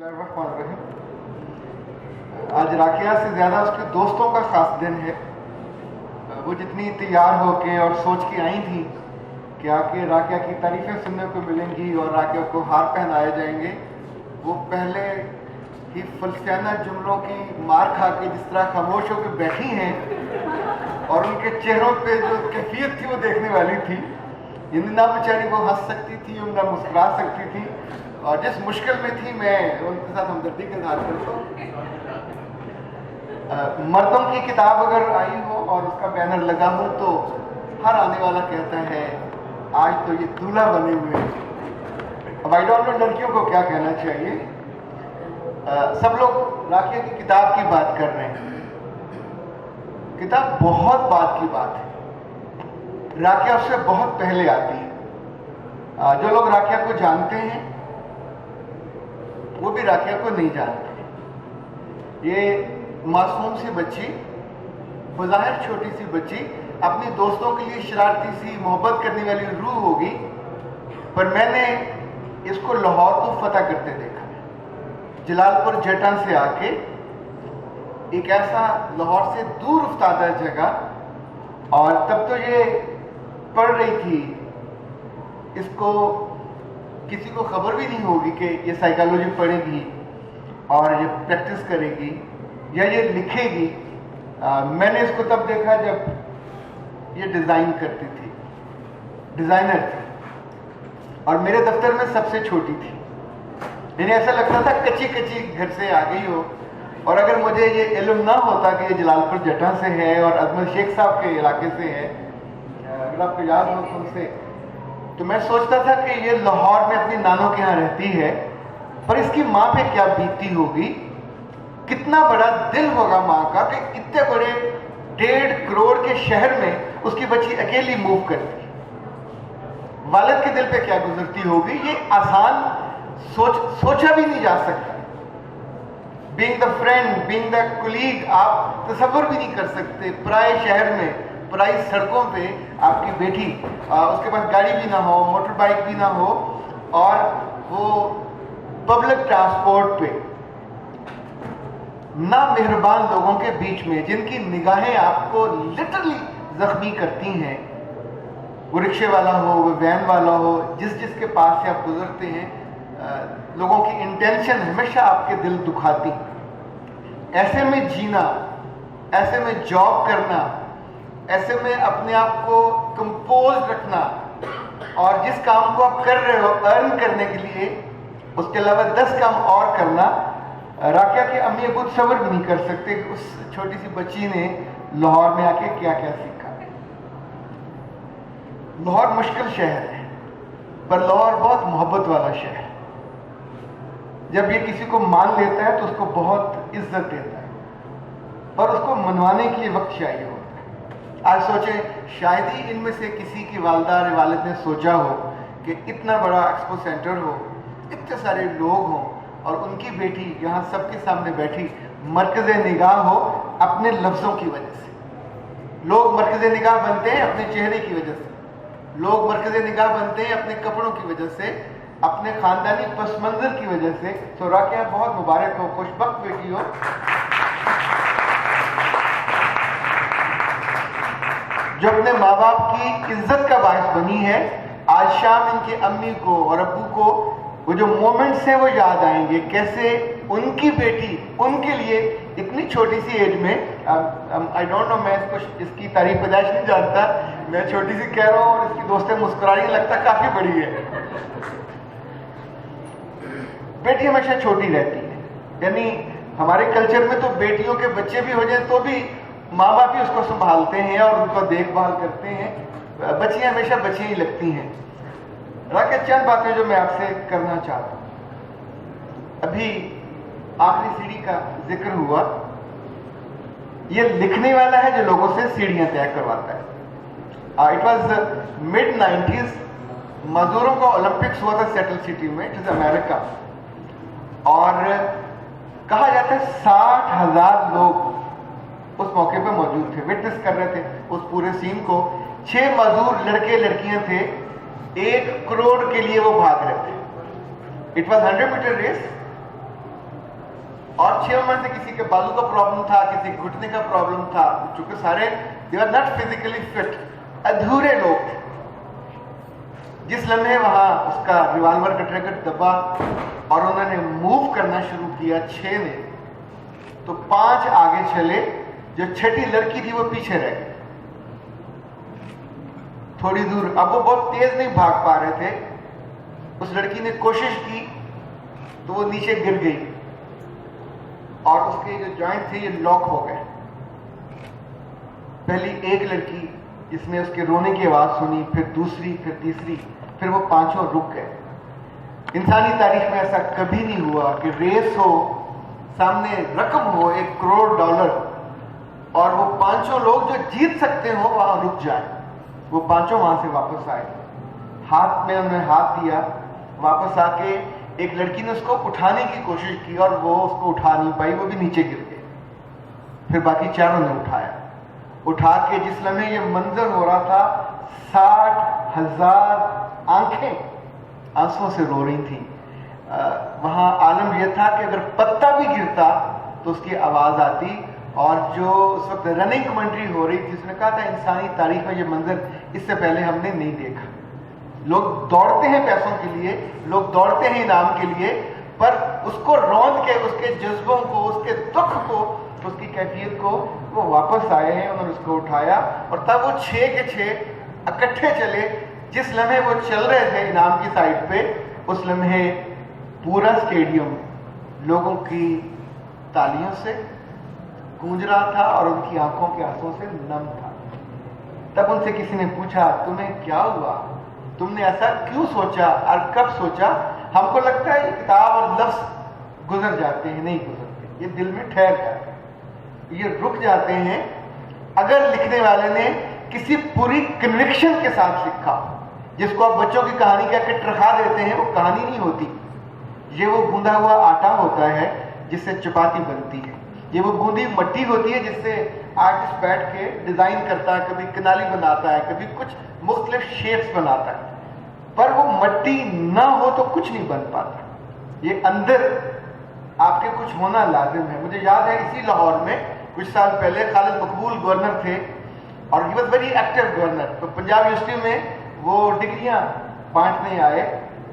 बिस्मिल्लाहिर्रहमानिर्रहीम। आज राकिया से ज़्यादा उसके दोस्तों का ख़ास दिन है। वो जितनी तैयार होके और सोच के आई थी कि आके राकिया की तारीफ़ें सुनने को मिलेंगी और राकिया को हार पहनाए जाएंगे, वो पहले ही फलसियाना जुमलों की मार खा के जिस तरह खामोश होकर बैठी हैं और उनके चेहरों पे जो कैफियत थी वो देखने वाली थी। ना बेचारी वो हंस सकती थी ना मुस्कुरा सकती थी, और जिस मुश्किल में थी मैं उनके साथ हमदर्दी का इजहार करता हूँ। मर्दों की किताब अगर आई हो और उसका बैनर लगा हो तो हर आने वाला कहता है आज तो ये दूल्हा बने हुए हैं। अब आई डोंट नो लड़कियों को क्या कहना चाहिए। सब लोग राकिया की किताब की बात कर रहे हैं। किताब बहुत बात की बात है। राकिया उससे बहुत पहले आती है। जो लोग राकिया को जानते हैं वो भी राकिया को नहीं जानते। ये मासूम सी बच्ची, बज़ाहिर छोटी सी बच्ची, अपने दोस्तों के लिए शरारती सी मोहब्बत करने वाली रूह होगी, पर मैंने इसको लाहौर को फतह करते देखा। जलालपुर जटान से आके एक ऐसा लाहौर से दूर उफ्तादा जगह, और तब तो ये पढ़ रही थी, इसको किसी को खबर भी नहीं होगी कि ये साइकोलॉजी पढ़ेगी और ये प्रैक्टिस करेगी या ये लिखेगी। मैंने इसको तब देखा जब ये डिज़ाइन करती थी, डिज़ाइनर थी, और मेरे दफ्तर में सबसे छोटी थी। यानी ऐसा लगता था कच्ची कच्ची घर से आ गई हो। और अगर मुझे ये इल्म ना होता कि ये जलालपुर जटा से है और अजमल शेख साहब के इलाके से है, अगर आपको याद हो तो उनसे, तो मैं सोचता था कि ये लाहौर में अपनी नानों के यहाँ रहती है, पर इसकी माँ पे क्या बीतती होगी, कितना बड़ा दिल होगा माँ का कि इतने बड़े 1.5 करोड़ के शहर में उसकी बच्ची अकेली मूव करती है। वालिद के दिल पे क्या गुजरती होगी, ये आसान सोचा भी नहीं जा सकता। Being the friend, being the colleague, आप तसव्वुर भी नहीं कर सकते। पराए शहर में, पराई सड़कों पे आपकी बेटी, उसके पास गाड़ी भी ना हो, मोटर बाइक भी ना हो, और वो पब्लिक ट्रांसपोर्ट पे ना मेहरबान लोगों के बीच में जिनकी निगाहें आपको लिटरली जख्मी करती हैं। वो रिक्शे वाला हो, वो वैन वाला हो, जिसके पास से आप गुजरते हैं, लोगों की इंटेंशन हमेशा आपके दिल दुखाती। ऐसे में जीना, ऐसे में जॉब करना, ऐसे में अपने आप को कंपोज रखना, और जिस काम को आप कर रहे हो अर्न करने के लिए उसके अलावा 10 काम और करना, राकिया के अम्मी अबू तसव्वुर भी नहीं कर सकते कि उस छोटी सी बच्ची ने लाहौर में आके क्या क्या सीखा। लाहौर मुश्किल शहर है, पर लाहौर बहुत मोहब्बत वाला शहर है। जब ये किसी को मान लेता है तो उसको बहुत इज्जत देता है, पर उसको मनवाने के लिए वक्त चाहिए होता है। आज सोचे, शायद ही इनमें से किसी की वालिदा और वालिद ने सोचा हो कि इतना बड़ा एक्सपो सेंटर हो, इतने सारे लोग हों, और उनकी बेटी यहाँ सबके सामने बैठी मरकज़े निगाह हो अपने लफ्ज़ों की वजह से। लोग मरकज़े निगाह बनते हैं अपने चेहरे की वजह से, लोग मरकज़े निगाह बनते हैं अपने कपड़ों की वजह से, अपने खानदानी पस मंजर की वजह से। तो राकिया बहुत मुबारक हो, खुशबख्त बेटी हो। जो अपने माँ बाप की इज्जत का बायस बनी है। आज शाम इनके अम्मी को और अब्बू को वो जो मोमेंट्स हैं वो याद आएंगे, कैसे उनकी बेटी उनके लिए इतनी छोटी सी एज में, आई डोंट नो, मैं इसकी तारीफ पैदाइश नहीं जानता, मैं छोटी सी कह रहा हूँ और इसकी दोस्तें मुस्कुरा रही, लगता काफी बड़ी है। बेटी हमेशा छोटी रहती है, यानी हमारे कल्चर में तो बेटियों के बच्चे भी हो जाए तो भी माँ बाप ही उसको संभालते हैं और उनको देखभाल करते हैं। बच्चियां हमेशा बच्चियां ही लगती हैं। राकिया, चंद बातें जो मैं आपसे करना चाहता हूँ। अभी आखिरी सीढ़ी का जिक्र हुआ, ये लिखने वाला है जो लोगों से सीढ़ियां तय करवाता है। इट वॉज mid-90s, मजदूरों का ओलंपिक्स हुआ था सेटल सिटी में, इट इज अमेरिका, और कहा जाता है 60,000 लोग उस मौके पे मौजूद थे, विटनेस कर रहे थे उस पूरे सीन को। 6 मजदूर लड़के लड़कियां थे, 1 करोड़ के लिए वो भाग रहे थे। इट वॉज 100 मीटर रेस, और 6 में से किसी के बाजू का प्रॉब्लम था, किसी के घुटने का प्रॉब्लम था, चूंकि सारे they are not physically fit, अधूरे लोग थे। जिस लम्हे वहां उसका रिवॉल्वर का ट्रिगर दबा और उन्होंने मूव करना शुरू किया 6 ने, तो 5 आगे चले, जो छठी लड़की थी वो पीछे रह गई थोड़ी दूर। अब वो बहुत तेज नहीं भाग पा रहे थे, उस लड़की ने कोशिश की तो वो नीचे गिर गई और उसके जो जॉइंट थे ये लॉक हो गए। पहली एक लड़की जिसने उसके रोने की आवाज सुनी, फिर दूसरी, फिर तीसरी, फिर वो 5 रुक गए। इंसानी तारीख में ऐसा कभी नहीं हुआ कि रेस हो, सामने रकम हो $1 करोड़ और वो 5 लोग जो जीत सकते हो वहां रुक जाए। वो 5 वहां से वापस आए, हाथ में उन्होंने हाथ दिया, वापस आके एक लड़की ने उसको उठाने की कोशिश की और वो उसको उठा नहीं पाई, वो भी नीचे गिर गई। फिर बाकी 4 ने उठाया, उठा के जिस लम्हे ये मंजर हो रहा था, 60,000 आंखें आंसुओं से रो रही थी। वहां आलम यह था कि अगर पत्ता भी गिरता तो उसकी आवाज आती। और जो उस वक्त रनिंग कमेंट्री हो रही थी, उसने कहा था इंसानी तारीख में ये मंजर इससे पहले हमने नहीं देखा। लोग दौड़ते हैं पैसों के लिए, लोग दौड़ते हैं इनाम के लिए, पर उसको रौंद के, उसके जज्बों को, उसके दुख को, उसकी कैफियत को वो वापस आए हैं, उन्होंने उसको उठाया और तब वो 6 के 6 इकट्ठे चले। जिस लम्हे वो चल रहे थे इनाम की साइड पे, उस लम्हे पूरा स्टेडियम लोगों की तालियों से गूंज रहा था और उनकी आंखों के आंसुओं से नम था। तब उनसे किसी ने पूछा, तुम्हें क्या हुआ, तुमने ऐसा क्यों सोचा और कब सोचा? हमको लगता है ये किताब और लफ्ज गुजर जाते हैं, नहीं गुजरते, ये दिल में ठहर जाते हैं, ये रुक जाते हैं। अगर लिखने वाले ने किसी पूरी कन्विक्शन के साथ लिखा, जिसको आप बच्चों की कहानी कह के ट्रखा देते हैं, वो कहानी नहीं होती। ये वो गूंदा हुआ आटा होता है जिससे चपाती बनती है, ये वो गूंदी मट्टी होती है जिससे आर्टिस्ट बैठ के डिजाइन करता है, कभी किनाली बनाता है, कभी कुछ मुख्तलिफ शेप्स बनाता है। पर वो मट्टी ना हो तो कुछ नहीं बन पाता। ये अंदर आपके कुछ होना लाजिम है। मुझे याद है इसी लाहौर में कुछ साल पहले खालिद मकबूल गवर्नर थे और he was very active governor. तो पंजाब यूनिवर्सिटी में वो डिग्रियां बांटने आए,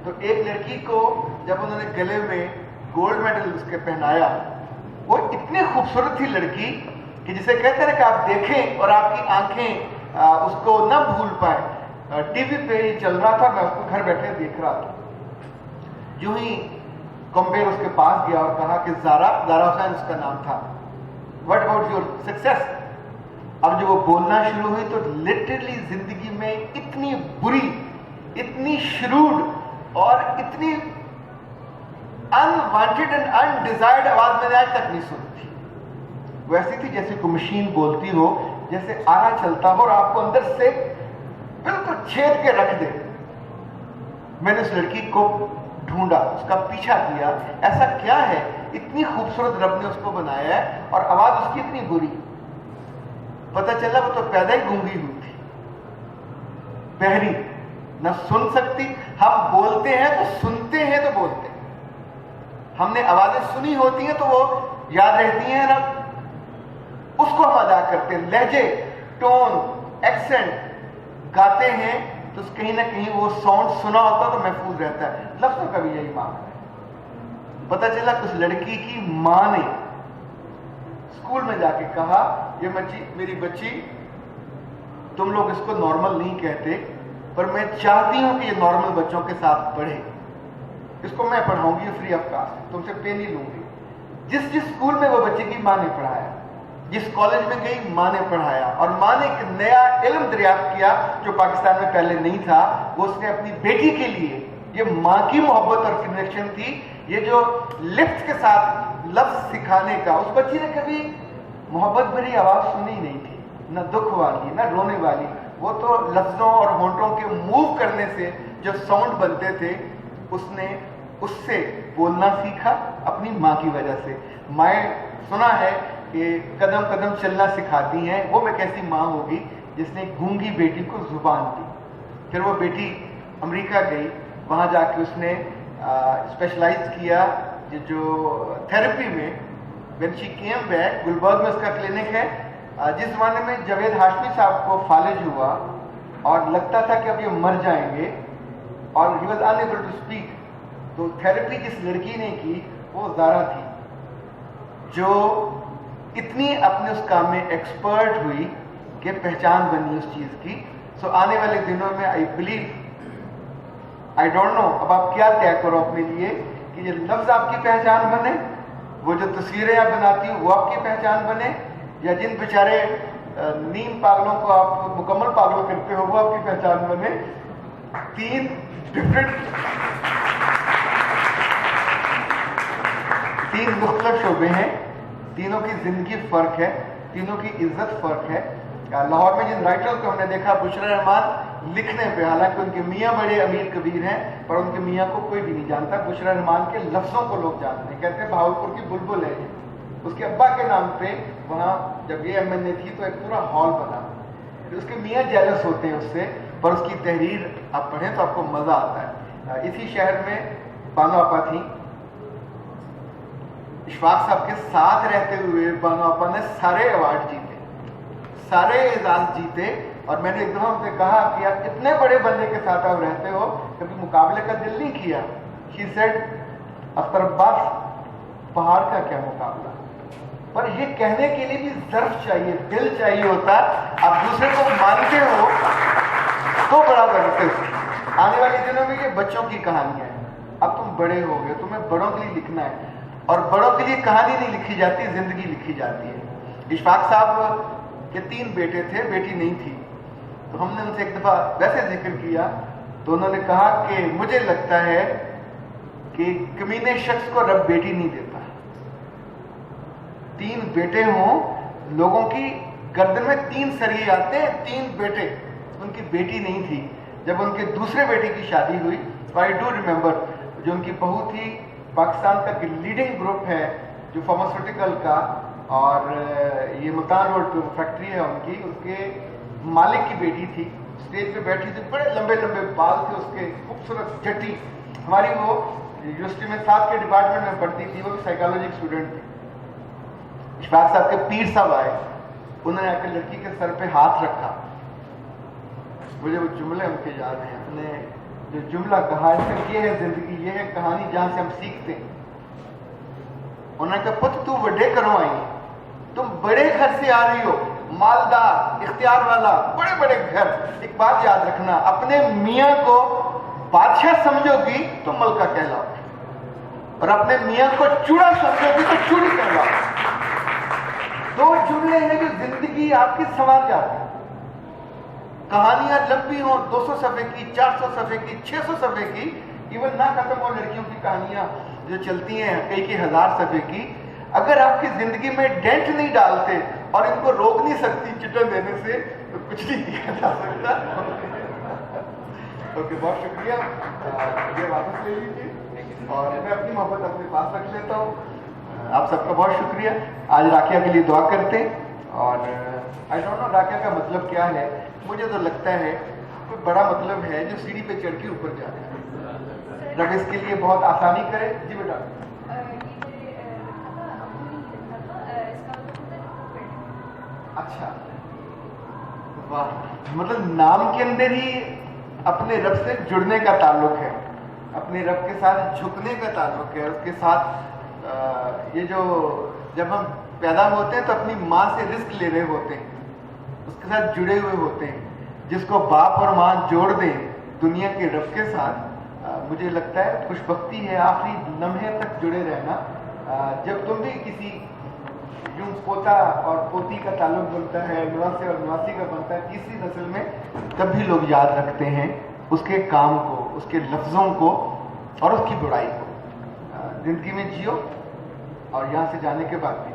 तो एक लड़की को जब उन्होंने गले में गोल्ड मेडल उसके पहनाया, वो इतनी खूबसूरत थी लड़की कि जिसे कहते हैं कि आप देखें और आपकी आंखें उसको न भूल पाए। टीवी पे ही चल रहा था, मैं उसको घर बैठे देख रहा था। यूं ही कंपेयर उसके पास गया और कहा कि ज़ारा हुसैन उसका नाम था, व्हाट अबाउट योर सक्सेस? अब जब वो बोलना शुरू हुई तो लिटरली जिंदगी में इतनी बुरी, इतनी श्रूड और इतनी अनवांटेड एंड अनडिजायर्ड आवाज मैंने आज तक नहीं सुनी थी। वैसी थी जैसे कोई मशीन बोलती हो, जैसे आरा चलता हो और आपको अंदर से बिल्कुल छेद के रख दे। मैंने उस लड़की को ढूंढा, उसका पीछा किया, ऐसा क्या है, इतनी खूबसूरत रब ने उसको बनाया है और आवाज उसकी इतनी बुरी। पता चला वो तो पैदा ही गूंगी हुई थी, बहरी, ना सुन सकती। हम बोलते हैं तो सुनते हैं तो बोलते हैं, हमने आवाजें सुनी होती हैं तो वो याद रहती हैं ना, उसको हम अदा करते हैं। लहजे, टोन, एक्सेंट गाते हैं तो कहीं ना कहीं वो साउंड सुना होता तो महफूज रहता है। लफ्जों का भी यही मामला है। पता चला उस लड़की की मां ने स्कूल में जाके कहा, ये मेरी बच्ची, तुम लोग इसको नॉर्मल नहीं कहते, पर मैं चाहती हूं कि ये नॉर्मल बच्चों के साथ पढ़े, इसको मैं पढ़ाऊंगी फ्री ऑफ कॉस्ट, तुमसे पे नहीं लूंगी। जिस स्कूल में वो बच्चे की मां ने पढ़ाया, जिस कॉलेज में गई मां ने पढ़ाया, और मां ने एक नया इल्म दरियाफ्त किया जो पाकिस्तान में पहले नहीं था। वो उसने अपनी बेटी के लिए, ये मां की मोहब्बत और कनेक्शन थी, ये जो लिफ्ट के साथ लफ्ज सिखाने का। उस बच्ची ने कभी मोहब्बत भरी आवाज सुनी नहीं थी, न दुख वाली न रोने वाली। वो तो लफ्जों और होंठों के मूव करने से जो साउंड बनते थे, उसने उससे बोलना सीखा अपनी माँ की वजह से। माएँ सुना है कि कदम कदम चलना सिखाती हैं, वो मैं कैसी माँ होगी जिसने गूंगी बेटी को जुबान दी। फिर वो बेटी अमेरिका गई, वहाँ जाके उसने स्पेशलाइज किया जो थेरेपी में, when she came back, Gulberg में उसका क्लिनिक है। जिस ज़माने में जावेद हाशमी साहब को फालिज हुआ और लगता था कि अब ये मर जाएंगे और he was unable to speak, तो थेरेपी जिस लड़की ने की वो ज़ारा थी, जो इतनी अपने उस काम में एक्सपर्ट हुई कि पहचान बनी उस चीज़ की। सो आने वाले दिनों में I believe, I don't know, अब आप क्या तय करो अपने लिए कि ये लफ्ज़ आपकी पहचान बने, वो जो तस्वीरें आप बनाती हो वो आपकी पहचान बने, या जिन बेचारे नीम पागलों को आप मुकम्मल पागल करते हो वो आपकी पहचान बने। तीन मुख्तलिफ शोबे हैं, तीनों की जिंदगी फर्क है, तीनों की इज्जत फर्क है। लाहौर में जिन राइटर्स को हमने देखा, बुशरा रहमान लिखने पे, हालांकि उनके मियाँ बड़े अमीर कबीर हैं पर उनके मियाँ को कोई भी नहीं जानता, बुशरा रहमान के लफ्ज़ों को लोग जानते हैं, कहते हैं भावलपुर की बुलबुल है। उसके अब्बा के नाम पे वहाँ जब ये MNA थी तो एक पूरा हॉल बना, तो उसके मियाँ जेलस होते हैं उससे, पर उसकी तहरीर आप पढ़ें तो आपको मज़ा आता है। इसी शहर में बानो आपा थी, इशफाक साहब के साथ रहते हुए बानो आपा ने सारे अवार्ड जीते, सारे एजाज जीते, और मैंने एक दफा उनसे कहा कि आप इतने बड़े बंदे के साथ आप रहते हो, कभी मुकाबले का दिल नहीं किया? शी सेड, अख्तर अब्बास, पहाड़ का क्या मुकाबला। पर ये कहने के लिए भी ज़र्फ चाहिए, दिल चाहिए होता। आप दूसरे को मानते हो तो बड़ा बनते हो। आने वाले दिनों में ये बच्चों की कहानियां हैं, अब तुम बड़े हो गए, तुम्हें बड़ों के लिए लिखना है, और बड़ों के लिए कहानी नहीं लिखी जाती, जिंदगी लिखी जाती है। इशफाक साहब के 3 बेटे थे, बेटी नहीं थी, तो हमने उनसे एक दफा वैसे जिक्र किया तो उन्होंने कहा कि मुझे लगता है कि कमीने शख्स को रब बेटी नहीं देता। 3 बेटे हों, लोगों की गर्दन में 3 सरिये आते हैं, 3 बेटे, उनकी बेटी नहीं थी। जब उनके दूसरे बेटे की शादी हुई तो आई डू रिमेंबर, जो उनकी बहू थी, पाकिस्तान का लीडिंग ग्रुप है जो फार्मास्यूटिकल का, और ये मुल्तान रोड पर फैक्ट्री है उनकी, उसके मालिक की बेटी थी, स्टेज पे बैठी थी, बड़े लंबे लंबे बाल थे उसके, खूबसूरत जटी। हमारी वो यूनिवर्सिटी में साथ के डिपार्टमेंट में पढ़ती थी, वो भी साइकोलॉजी की स्टूडेंट थी। इशफाक साहब के पीर साहब आए, उन्होंने आकर लड़की के सर पे हाथ रखा, मुझे वो जुमले उनके याद हैं, अपने जो जुमला कहा है, ये है जिंदगी, ये है कहानी जहां से हम सीखते हैं। उन्होंने कहा, पुत्र तू बड़े घरों आई, तुम बड़े घर से आ रही हो, मालदार, इख्तियार वाला, बड़े बड़े घर। एक बात याद रखना, अपने मियाँ को बादशाह समझोगी तो मलका कहलाओगी, और अपने मियाँ को चूड़ा समझोगी तो चूड़ी कहलाओगी। 2 जुमले हैं जो जिंदगी आपकी संवार जाती है। कहानियां लंबी हो, 200 सफ़े की, 400 सफ़े की, 600 सफ़े की, इवन ना खत्म हो लड़कियों की कहानियां जो चलती हैं कई 1000 सफ़े की, अगर आपकी जिंदगी में डेंट नहीं डालते और इनको रोक नहीं सकती चिटन देने से, तो कुछ नहीं किया जा सकता। ओके, बहुत शुक्रिया, ये वापस ले लीजिए और मैं अपनी मोहब्बत अपने पास रख लेता हूँ। आप सबका बहुत शुक्रिया। आज राकिया के लिए दुआ करते हैं, और आई डोंट नो राकिया का मतलब क्या है, मुझे तो लगता है कोई बड़ा मतलब है जो सीढ़ी पे चढ़ के ऊपर जा रहा है। रब इसके लिए बहुत आसानी करे। जी बेटा। अच्छा, वाह, मतलब नाम के अंदर ही अपने रब से जुड़ने का ताल्लुक है, अपने रब के साथ झुकने का ताल्लुक है, उसके साथ ये जो जब हम पैदा होते हैं तो अपनी माँ से रिस्क ले रहे होते हैं, उसके साथ जुड़े हुए होते हैं। जिसको बाप और माँ जोड़ दें दुनिया के रब के साथ, मुझे लगता है खुशबख्ती है, आखिरी लम्हे तक जुड़े रहना। जब तुम भी किसी यूं पोता और पोती का ताल्लुक बनता है, नवासे और नवासी का बनता है, तीसरी नस्ल में, तब भी लोग याद रखते हैं उसके काम को, उसके लफ्ज़ों को और उसकी बुराई को। जिंदगी में जियो और यहाँ से जाने के बाद भी